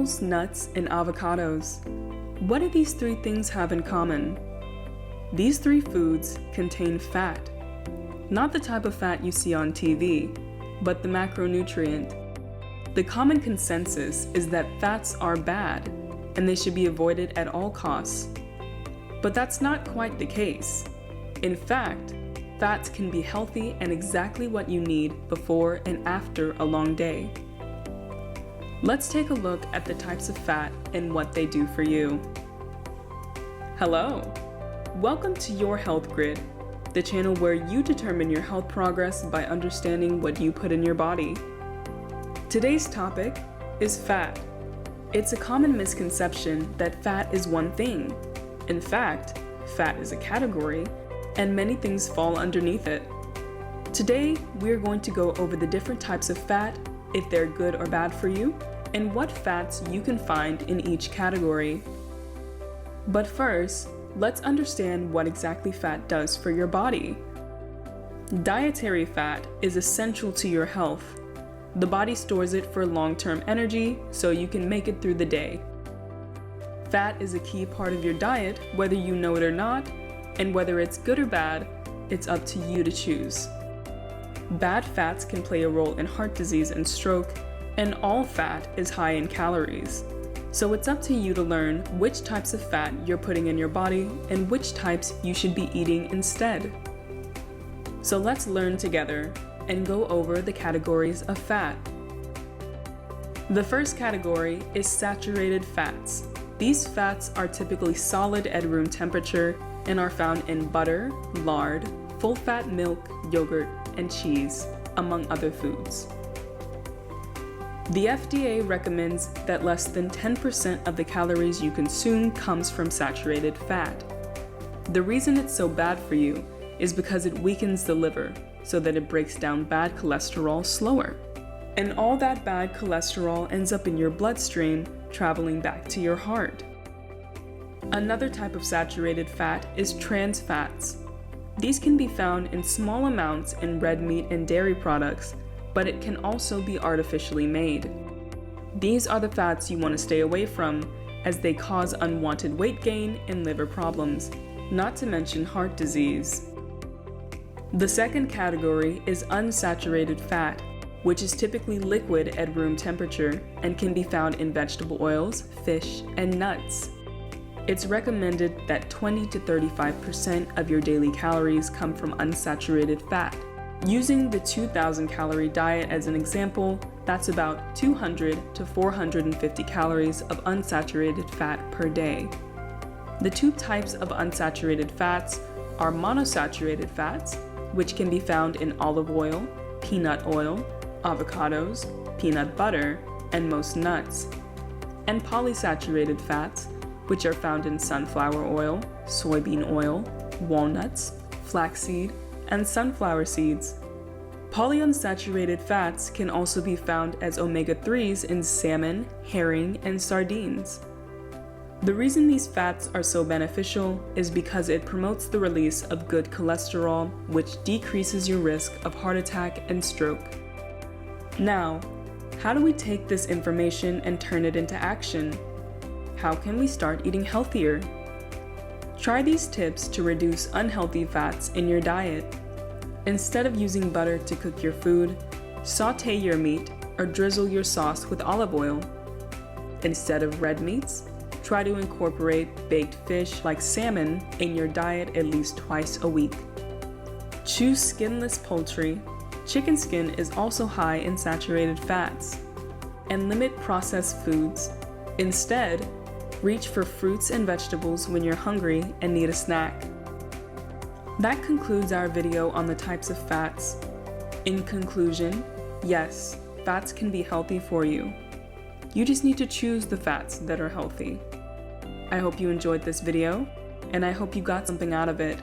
apples, nuts, and avocados. What do these three things have in common? These three foods contain fat. Not the type of fat you see on TV, but the macronutrient. The common consensus is that fats are bad, and they should be avoided at all costs. But that's not quite the case. In fact, fats can be healthy and exactly what you need before and after a long day. Let's take a look at the types of fat and what they do for you. Hello! Welcome to Your Health Grid, the channel where you determine your health progress by understanding what you put in your body. Today's topic is fat. It's a common misconception that fat is one thing. In fact, fat is a category, and many things fall underneath it. Today, we're going to go over the different types of fat, if they're good or bad for you, and what fats you can find in each category. But first, let's understand what exactly fat does for your body. Dietary fat is essential to your health. The body stores it for long-term energy so you can make it through the day. Fat is a key part of your diet, whether you know it or not, and whether it's good or bad, it's up to you to choose. Bad fats can play a role in heart disease and stroke, and all fat is high in calories. So it's up to you to learn which types of fat you're putting in your body and which types you should be eating instead. So let's learn together and go over the categories of fat. The first category is saturated fats. These fats are typically solid at room temperature and are found in butter, lard, full-fat milk, yogurt, and cheese, among other foods. The FDA recommends that less than 10% of the calories you consume comes from saturated fat. The reason it's so bad for you is because it weakens the liver so that it breaks down bad cholesterol slower. And all that bad cholesterol ends up in your bloodstream, traveling back to your heart. Another type of saturated fat is trans fats. These can be found in small amounts in red meat and dairy products, but it can also be artificially made. These are the fats you want to stay away from, as they cause unwanted weight gain and liver problems, not to mention heart disease. The second category is unsaturated fat, which is typically liquid at room temperature and can be found in vegetable oils, fish, and nuts. It's recommended that 20 to 35% of your daily calories come from unsaturated fat. Using the 2,000 calorie diet as an example, that's about 200 to 450 calories of unsaturated fat per day. The two types of unsaturated fats are monosaturated fats, which can be found in olive oil, peanut oil, avocados, peanut butter, and most nuts, and polysaturated fats, which are found in sunflower oil, soybean oil, walnuts, flaxseed, and sunflower seeds. Polyunsaturated fats can also be found as omega-3s in salmon, herring, and sardines. The reason these fats are so beneficial is because it promotes the release of good cholesterol, which decreases your risk of heart attack and stroke. Now, how do we take this information and turn it into action? How can we start eating healthier? Try these tips to reduce unhealthy fats in your diet. Instead of using butter to cook your food, sauté your meat or drizzle your sauce with olive oil. Instead of red meats, try to incorporate baked fish like salmon in your diet at least twice a week. Choose skinless poultry. Chicken skin is also high in saturated fats. And limit processed foods. Instead, reach for fruits and vegetables when you're hungry and need a snack. That concludes our video on the types of fats. In conclusion, yes, fats can be healthy for you. You just need to choose the fats that are healthy. I hope you enjoyed this video, and I hope you got something out of it.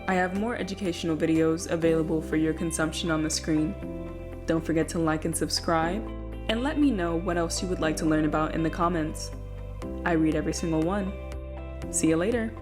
I have more educational videos available for your consumption on the screen. Don't forget to like and subscribe, and let me know what else you would like to learn about in the comments. I read every single one. See you later.